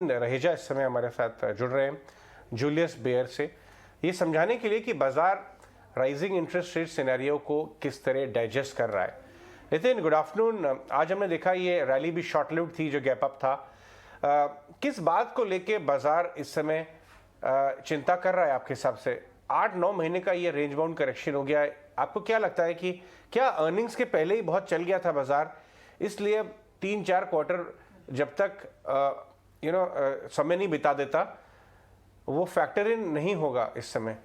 रहेजा इस समय हमारे साथ जुड़ रहे हैं जूलियस बेयर से, ये समझाने के लिए कि बाजार राइजिंग इंटरेस्ट रेट सिनेरियो को किस तरह डाइजेस्ट कर रहा है। Nitin, good afternoon. आज हमने देखा ये रैली भी शॉर्ट लिव्ड थी, जो गैप अप था। किस बात को लेके बाजार इस समय चिंता कर रहा है आपके हिसाब से? 8-9 महीने का ये रेंज बाउंड करेक्शन हो गया है। आपको क्या लगता है कि क्या अर्निंग्स के पहले ही बहुत चल गया था बाजार, इसलिए 3-4 क्वार्टर जब तक समय नहीं बिता देता वो फैक्टर इन नहीं होगा इस समय?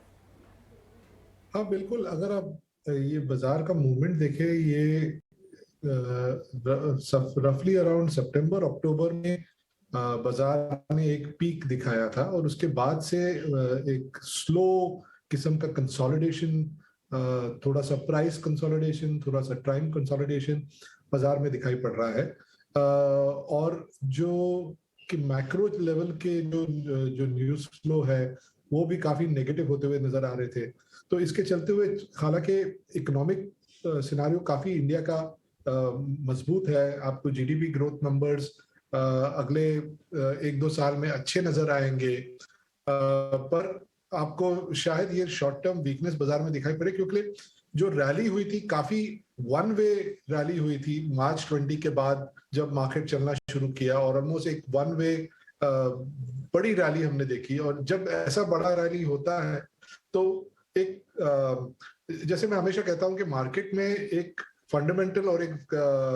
हाँ बिल्कुल, अगर आप ये बाजार का मूवमेंट देखें, ये रफली अराउंड सितंबर अक्टूबर में बाजार ने एक पीक दिखाया था और उसके बाद से एक स्लो किस्म का कंसोलिडेशन, थोड़ा सा प्राइस कंसोलिडेशन, थोड़ा सा टाइम कंसोलिडेशन बाजार में दिखाई पड़ रहा है। और जो कि मैक्रो लेवल के जो न्यूज़ फ्लो है वो भी काफी नेगेटिव होते हुए नजर आ रहे थे। तो इसके चलते हुए हालांकि इकोनॉमिक सिनारियो काफी इंडिया का मजबूत है। आपको जीडीपी ग्रोथ नंबर्स अगले 1-2 साल में अच्छे नजर आएंगे, पर आपको शायद ये शॉर्ट टर्म वीकनेस बाजार में दिखाई पड़े, क्योंकि जो रैली हुई थी काफी वन वे रैली हुई थी मार्च 20 के बाद, जब मार्केट चलना शुरू किया और ऑलमोस्ट एक वन वे बड़ी रैली हमने देखी। और जब ऐसा बड़ा रैली होता है तो एक जैसे मैं हमेशा कहता हूं कि मार्केट में एक फंडामेंटल और एक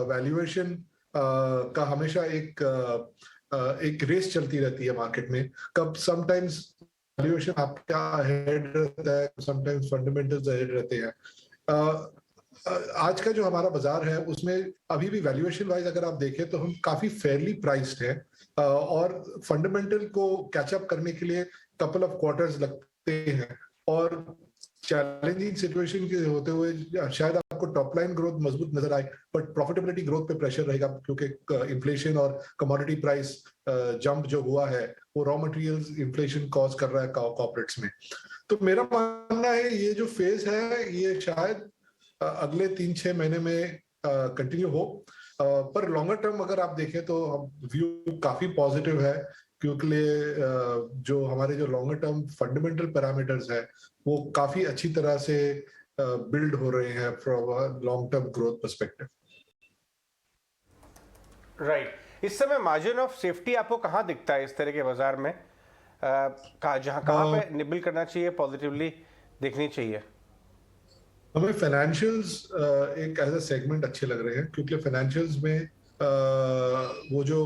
वैल्यूएशन का हमेशा एक रेस चलती रहती है मार्केट में। कब समटाइम्स वैल्यूएशन आपका हेड रहता है, समटाइम्स फंडामेंटल्स हेड रहते हैं। आज का जो हमारा बाजार है उसमें अभी भी वैल्यूएशन वाइज अगर आप देखें तो हम काफी फेयरली प्राइस्ड है और फंडामेंटल को कैचअप करने के लिए कपल ऑफ क्वार्टर्स लगते हैं। और चैलेंजिंग सिचुएशन के होते हुए शायद आपको टॉप लाइन ग्रोथ मजबूत नजर आए, बट प्रॉफिटेबिलिटी ग्रोथ पे प्रेशर रहेगा, क्योंकि इन्फ्लेशन और कमोडिटी प्राइस जंप जो हुआ है वो रॉ मटेरियल्स इन्फ्लेशन कॉज कर रहा है कॉर्पोरेट्स में। तो मेरा मानना है ये जो फेज है ये शायद अगले 3-6 महीने में कंटिन्यू हो, पर लॉन्गर टर्म अगर आप देखें तो व्यू काफी पॉजिटिव है, क्योंकि जो हमारे जो लॉन्गर टर्म फंडामेंटल पैरामीटर्स है वो काफी अच्छी तरह से बिल्ड हो रहे हैं from long term growth perspective. Right. इस समय मार्जिन ऑफ सेफ्टी आपको कहाँ दिखता है इस तरह के बाजार में? कहाँ पे निबल करना चाहिए, पॉजिटिवली देखनी चाहिए? हमें फाइनेंशियल्स एक एज अ सेगमेंट अच्छे लग रहे हैं, क्योंकि फाइनेंशियल्स में वो जो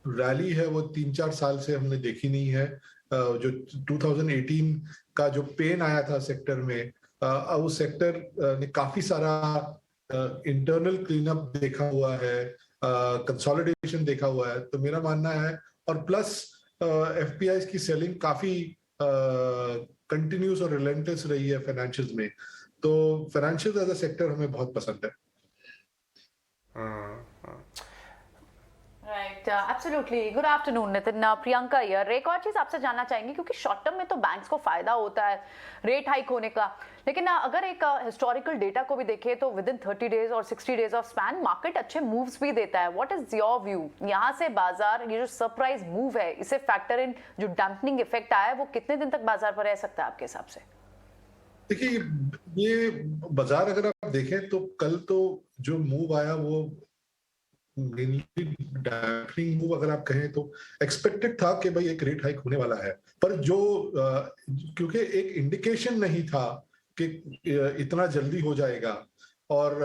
रैली है वो 3-4 साल से हमने देखी नहीं है। जो 2018 का जो पेन आया था सेक्टर में, उस सेक्टर ने काफी सारा इंटरनल क्लीनअप देखा हुआ है, कंसोलिडेशन देखा हुआ है। तो मेरा मानना है, और प्लस एफपीआई की सेलिंग काफी कंटिन्यूस और रिलेंटस रही है फाइनेंशियल्स में। तो फाइनेंशियल एज अ सेक्टर हमें बहुत पसंद है। Right, absolutely. Good afternoon Nitin. Priyanka यार, एक और चीज आपसे जानना चाहेंगे, क्योंकि शॉर्ट टर्म में तो बैंक्स को फायदा होता है रेट हाइक होने का, लेकिन अगर एक हिस्टोरिकल डेटा को भी देखें तो विद इन 30 डेज और 60 डेज ऑफ स्पैन मार्केट अच्छे मूव्स भी देता है। What is your view? यहाँ से बाजार ये जो सरप्राइज मूव है, इसे फैक्टर इन जो डैम्पनिंग इफेक्ट आया है, वो कितने दिन तक बाजार पर रह सकता है आपके हिसाब से? देखिए, ये बाजार अगर आप देखें तो कल तो जो मूव आया वो मेनली डैम्पनिंग मूव अगर आप कहें तो एक्सपेक्टेड था कि भाई एक रेट हाइक होने वाला है, पर जो क्योंकि एक इंडिकेशन नहीं था कि इतना जल्दी हो जाएगा। और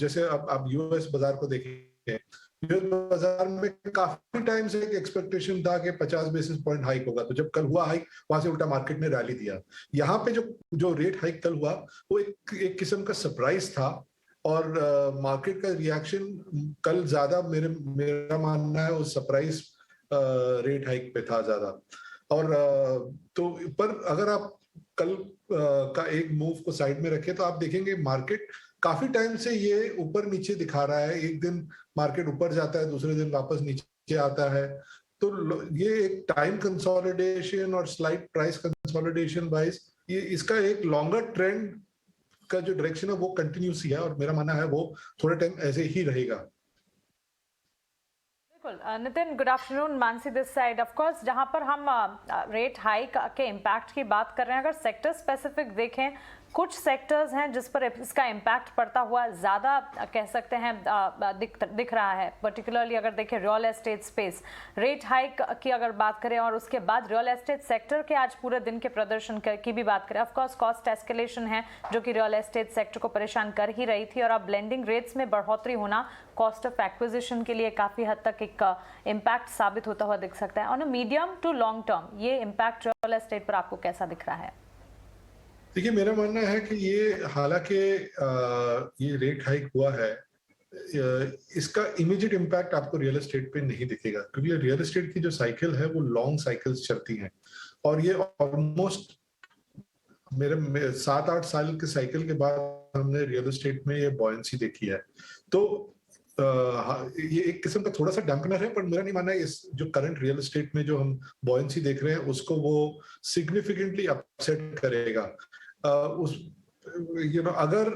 जैसे अब आप यूएस बाजार को देखें, यूएस बाजार में काफी टाइम से एक एक्सपेक्टेशन था कि 50 बेसिस पॉइंट हाइक होगा, तो जब कल हुआ हाइक वहां से उल्टा मार्केट ने रैली दिया। यहाँ पे जो रेट हाइक कल हुआ वो एक किस्म का सरप्राइज था, और मार्केट का रिएक्शन कल ज्यादा मेरा मानना है उस सरप्राइज रेट हाइक पे था ज्यादा। और तो पर अगर आप कल का एक मूव को साइड में रखें तो आप देखेंगे मार्केट काफी टाइम से ये ऊपर नीचे दिखा रहा है। एक दिन मार्केट ऊपर जाता है, दूसरे दिन वापस नीचे आता है। तो ये एक टाइम कंसोलिडेशन और स्लाइट प्राइस कंसोलिडेशन वाइज ये इसका एक लॉन्गर ट्रेंड का जो डायरेक्शन है वो कंटिन्यूस ही है, और मेरा मानना है वो थोड़े टाइम ऐसे ही रहेगा। Nitin, good afternoon, Mansi this side. Of course जहां पर हम रेट हाइक के इम्पैक्ट की बात कर रहे हैं, अगर सेक्टर स्पेसिफिक देखें, कुछ सेक्टर्स हैं जिस पर इसका इम्पैक्ट पड़ता हुआ ज़्यादा कह सकते हैं दिख रहा है। पर्टिकुलरली अगर देखें real estate space, rate hike की अगर बात करें और उसके बाद रियल एस्टेट सेक्टर के आज पूरे दिन के प्रदर्शन की भी बात करें, ऑफकोर्स कॉस्ट एस्केलेशन है जो कि रियल एस्टेट सेक्टर को परेशान कर ही रही थी, और अब ब्लेंडिंग रेट्स में बढ़ोतरी होना कॉस्ट ऑफ एक्विजिशन के लिए काफ़ी हद तक एक इम्पैक्ट साबित होता हुआ दिख सकता है। On a medium to long term ये इम्पैक्ट रियल एस्टेट पर आपको कैसा दिख रहा है? देखिए, मेरा मानना है कि ये हालांकि ये रेट हाइक हुआ है, इसका इमीडिएट इम्पैक्ट आपको रियल एस्टेट पे नहीं दिखेगा, क्योंकि रियल एस्टेट की जो साइकिल है वो लॉन्ग साइकिल्स चलती हैं, और ये ऑलमोस्ट मेरे 7-8 साल के साइकिल के बाद हमने रियल एस्टेट में ये बॉयंसी देखी है। तो ये एक किस्म का थोड़ा सा डैम्पनर है, पर मेरा नहीं मानना है इस जो करंट रियल एस्टेट में जो हम बॉयंसी देख रहे हैं उसको वो सिग्निफिकेंटली अपसेट करेगा। उस अगर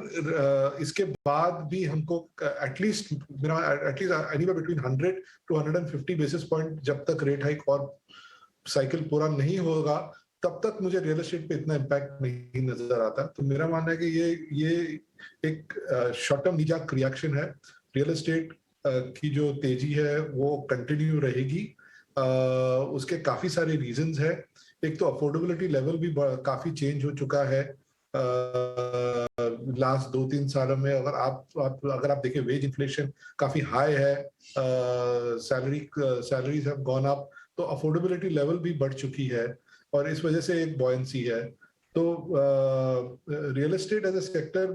इसके बाद भी हमको at least anywhere between 100 to 150 basis point जब तक रेट हाइक और साइकिल पूरा नहीं होगा, तब तक मुझे रियल एस्टेट पे इतना इम्पैक्ट नहीं नजर आता। तो मेरा मानना है कि ये एक शॉर्ट टर्म नीजाक रिएक्शन है। रियल एस्टेट की जो तेजी है वो कंटिन्यू रहेगी। उसके काफी सारे रीजंस है। एक तो अफोर्डेबिलिटी लेवल भी काफी चेंज हो चुका है लास्ट 2-3 सालों में। अगर आप देखें, वेज इन्फ्लेशन काफी हाई है, सैलरीज हैव गॉन अप, तो अफोर्डेबिलिटी लेवल भी बढ़ चुकी है, और इस वजह से एक बॉयंसी है। तो real estate as a sector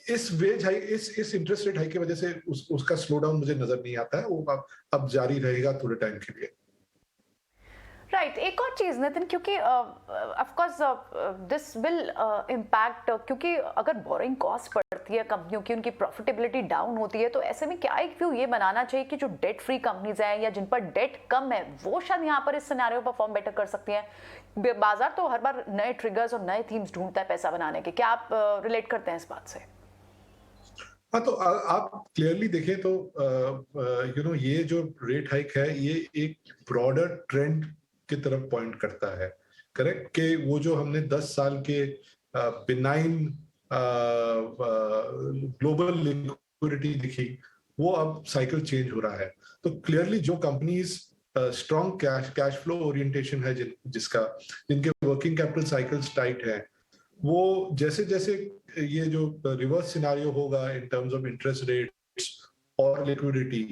इस वेज हाई इस इंटरेस्ट रेट हाई की वजह से उसका स्लो डाउन मुझे नजर नहीं आता है। वो अब जारी रहेगा थोड़े टाइम के लिए। राइट, एक और चीज नितिन, क्योंकि of course this will impact, क्योंकि अगर बोरिंग कॉस्ट बढ़ती है कंपनियों की, उनकी प्रॉफिटेबिलिटी डाउन होती है, तो ऐसे में क्या एक व्यू ये बनाना चाहिए कि जो डेट फ्री कंपनीज हैं या जिन पर डेट कम है वो शायद यहाँ पर इस सिनेरियो परफॉर्म बेटर कर सकती हैं। बाजार तो हर बार नए ट्रिगर्स और नए थीम्स ढूंढता है पैसा बनाने के। क्या आप रिलेट करते हैं इस बात से? हाँ, तो आप क्लियरली देखें तो ये जो रेट हाइक है ये एक ब्रॉडर ट्रेंड की तरफ पॉइंट करता है। करेक्ट, कि वो जो हमने 10 साल के बिनाइन ग्लोबल लिक्विडिटी दिखी, वो अब साइकिल चेंज हो रहा है। तो क्लियरली जो companies strong cash flow orientation है जिनके वर्किंग कैपिटल साइकिल्स टाइट है, वो जैसे जैसे ये जो रिवर्स सिनारियो होगा in terms of interest rates और लिक्विडिटी,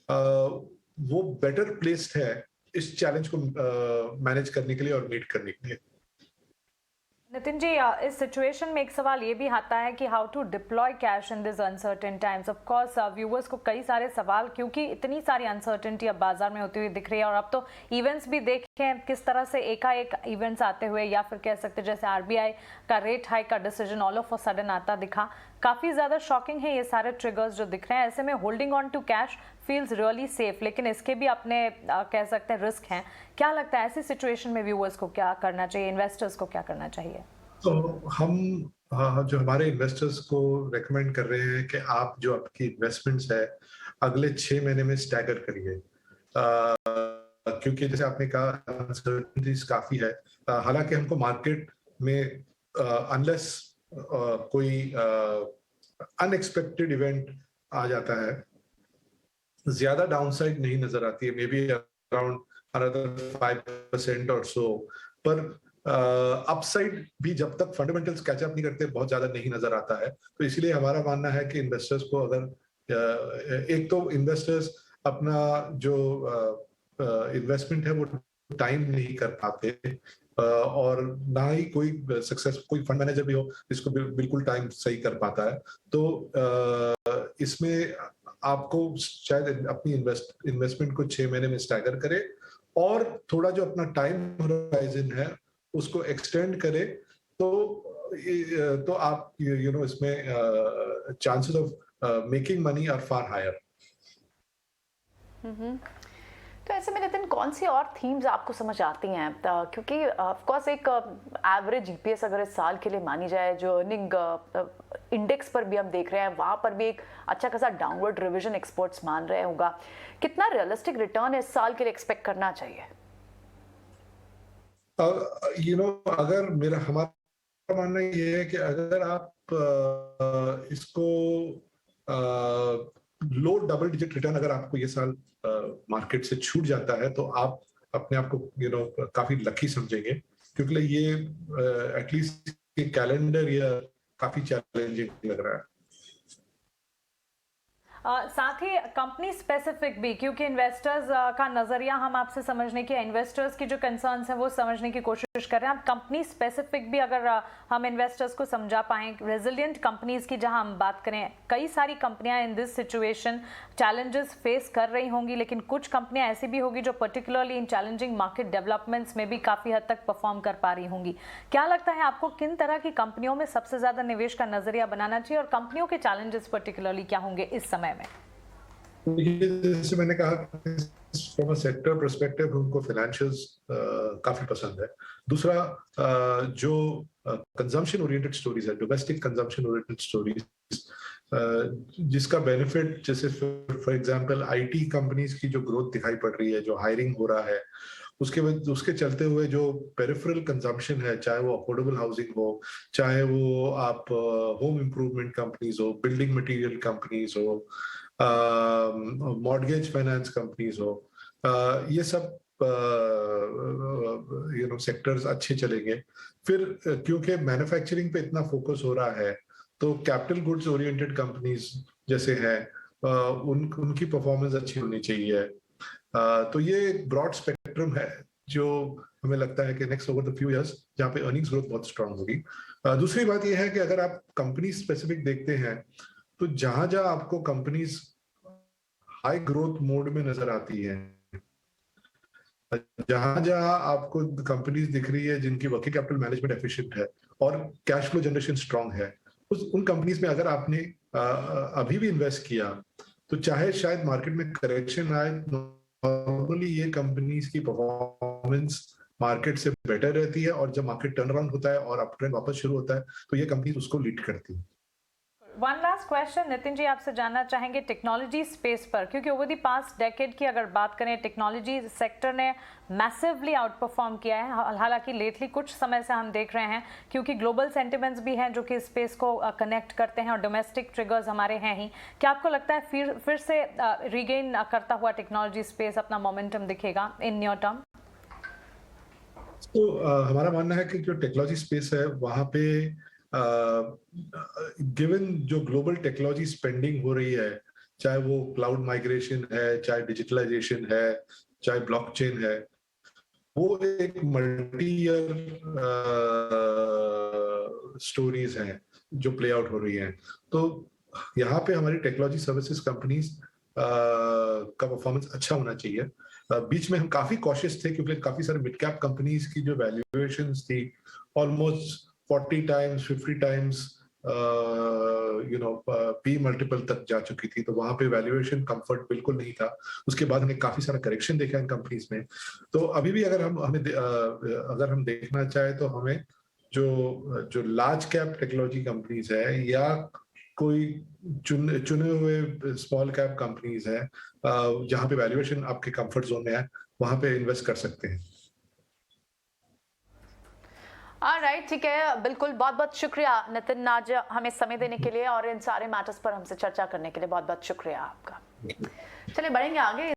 वो बेटर प्लेस्ड है इस चैलेंज को मैनेज करने के लिए और मीट करने के लिए। नितिन जी, इस सिचुएशन में एक सवाल ये भी आता है कि how to deploy cash in this uncertain times. Of course viewers को कई सारे सवाल, क्योंकि इतनी सारी अनसर्टेनिटी अब बाजार में होती हुई दिख रही है, और अब तो इवेंट्स भी देखें किस तरह से एकाएक इवेंट्स आते हुए, या फिर कह सकते जैसे आरबीआई का रेट हाइक का decision all of a sudden आता दिखा। काफी ज्यादा शॉकिंग है ये सारे ट्रिगर्स जो दिख रहे हैं। ऐसे में holding on to cash feels really safe, लेकिन इसके भी अपने कह सकते हैं रिस्क हैं। क्या लगता है ऐसी सिचुएशन में व्यूअर्स को क्या करना चाहिए, इन्वेस्टर्स को क्या करना चाहिए? तो हम जो हमारे इन्वेस्टर्स को रेकमेंड कर रहे हैं कि आप जो आपकी इन्वेस्टमेंट्स है अगले 6 महीने में स्टैगर करिए, क्योंकि जैसे आपने कहा अनसर्टेनिटीज काफी है। हालांकि हमको मार्केट में अनलेस कोई अनएक्सपेक्टेड इवेंट आ जाता है, ज्यादा डाउनसाइड नहीं नजर आती है, मे बी अराउंड अनदर 5% और सो, पर अपसाइड भी जब तक फंडामेंटल्स कैचअप नहीं करते बहुत ज्यादा नहीं नजर आता है। तो इसलिए हमारा मानना है कि इन्वेस्टर्स को अगर एक तो इन्वेस्टर्स अपना जो इन्वेस्टमेंट है वो टाइम नहीं कर पाते, और ना ही कोई फंड मैनेजर भी हो जिसको बिल्कुल टाइम सही कर पाता है। तो इसमें आपको शायद अपनी इन्वेस्टमेंट को 6 महीने में स्टैगर करे, और थोड़ा जो अपना टाइम होराइजन है उसको एक्सटेंड करे, तो आप इसमें chances of making money are far higher. तो ऐसे में नितिन कौन सी और थीम्स आपको समझ आती हैं? क्योंकि ऑफ कोर्स एक एवरेज ईपीएस अगर इस साल के लिए मानी जाए, जो अर्निंग इंडेक्स पर भी हम देख रहे हैं, वहां पर भी एक अच्छा खासा डाउनवर्ड रिवीजन एक्सपर्ट्स मान रहे होगा। कितना रियलिस्टिक रिटर्न इस साल के लिए एक्सपेक्ट करना चाहिए? अगर हमारा मानना ये है कि अगर आप इसको लो डबल डिजिट रिटर्न अगर आपको ये साल मार्केट से छूट जाता है तो आप अपने आप को काफी लकी समझेंगे, क्योंकि ये एटलीस्ट कैलेंडर ईयर काफी चैलेंजिंग लग रहा है। साथ ही कंपनी स्पेसिफिक भी, क्योंकि इन्वेस्टर्स का नजरिया हम आपसे समझने की, इन्वेस्टर्स की जो कंसर्न्स हैं वो समझने की कोशिश कर रहे हैं। आप कंपनी स्पेसिफिक भी अगर हम इन्वेस्टर्स को समझा पाएं, रेजिलिएंट कंपनीज की जहां हम बात करें, कई सारी कंपनियां in this situation challenges face कर रही होंगी, लेकिन कुछ कंपनियां ऐसी भी होगी जो particularly in challenging market developments में भी काफी हद तक परफॉर्म कर पा रही होंगी। क्या लगता है आपको, किन तरह की कंपनियों में सबसे ज्यादा निवेश का नजरिया बनाना चाहिए और कंपनियों के चैलेंजेस पर्टिकुलरली क्या होंगे इस समय में? जैसे मैंने कहा, फ्रॉम अ सेक्टर पर्सपेक्टिव उनको फाइनेंशियल्स काफी पसंद है। दूसरा, जो कंजम्पशन ओरिएंटेड स्टोरीज है, डोमेस्टिक कंजम्पशन ओरिएंटेड स्टोरीज, जिसका बेनिफिट, जैसे फॉर एग्जांपल आईटी कंपनीज की जो ग्रोथ दिखाई पड़ रही है, जो हायरिंग हो रहा है, उसके चलते हुए जो पेरिफेरल कंजम्पशन है, चाहे वो अफोर्डेबल हाउसिंग हो, चाहे वो आप होम इम्प्रूवमेंट कंपनीज हो, बिल्डिंग मटेरियल कंपनीज हो, मॉर्गेज फाइनेंस कंपनीज हो, ये सब सेक्टर्स अच्छे चलेंगे। फिर क्योंकि मैन्युफैक्चरिंग पे इतना फोकस हो रहा है, तो कैपिटल गुड्स ओरिएंटेड कंपनीज जैसे हैं, उनकी परफॉर्मेंस अच्छी होनी चाहिए। तो ये एक ब्रॉड स्पेक्ट्रम है जो हमें लगता है कि next over the few years जहाँ पे अर्निंग्स ग्रोथ बहुत स्ट्रांग होगी। दूसरी बात ये है कि अगर आप कंपनी स्पेसिफिक देखते हैं, तो जहां जहां आपको कंपनीज हाई ग्रोथ मोड में नजर आती है, जहां जहां आपको कंपनीज दिख रही है जिनकी वर्किंग कैपिटल मैनेजमेंट एफिशिएंट है और कैश फ्लो जनरेशन स्ट्रांग है, उन कंपनीज में अगर आपने अभी भी इन्वेस्ट किया, तो चाहे शायद मार्केट में करेक्शन आए, नॉर्मली ये कंपनीज की परफॉर्मेंस मार्केट से बेटर रहती है, और जब मार्केट टर्न अराउंड होता है और अप ट्रेंड वापस शुरू होता है, तो ये कंपनीज उसको लीड करती है। One last question Nitin ji, आपसे जानना चाहेंगे टेक्नोलॉजी स्पेस पर, क्योंकि ओवर दी पास्ट डेकेड की अगर बात करें, टेक्नोलॉजी सेक्टर ने मैसिवली आउट परफॉर्म किया है। हालांकि लेटली कुछ समय से हम देख रहे हैं, क्योंकि ग्लोबल सेंटिमेंट्स भी हैं जो कि स्पेस को कनेक्ट करते हैं और डोमेस्टिक ट्रिगर्स हमारे हैं ही। क्या आपको लगता है फिर से रिगेन करता हुआ टेक्नोलॉजी स्पेस अपना मोमेंटम दिखेगा इन नियर टर्म? तो हमारा मानना है कि जो टेक्नोलॉजी स्पेस है, वहां पे गिवन जो ग्लोबल टेक्नोलॉजी स्पेंडिंग हो रही है, चाहे वो क्लाउड माइग्रेशन है, चाहे डिजिटलाइजेशन है, चाहे ब्लॉकचेन है, वो एक मल्टी ईयर स्टोरीज हैं जो प्ले आउट हो रही हैं। तो यहाँ पे हमारी टेक्नोलॉजी सर्विसेज कंपनीज का परफॉर्मेंस अच्छा होना चाहिए। बीच में हम काफी कॉशियस थे, क्योंकि काफी सारे मिड कैप कंपनीज की जो वैल्यूएशंस थी almost 40 times 50 times P multiple तक जा चुकी थी, तो वहां पे वैल्यूएशन कंफर्ट बिल्कुल नहीं था। उसके बाद हमने काफी सारा करेक्शन देखा इन कंपनीज में। तो अभी भी अगर हम देखना चाहे, तो हमें जो लार्ज कैप टेक्नोलॉजी कंपनीज है, या कोई चुने हुए स्मॉल कैप कंपनीज है जहां पे वैल्यूएशन आपके कंफर्ट जोन में है, वहां पे इन्वेस्ट कर सकते हैं। राइट, ठीक है, बिल्कुल। बहुत बहुत शुक्रिया नितिन, आज हमें समय देने के लिए और इन सारे मैटर्स पर हमसे चर्चा करने के लिए बहुत बहुत शुक्रिया आपका। चलिए बढ़ेंगे आगे।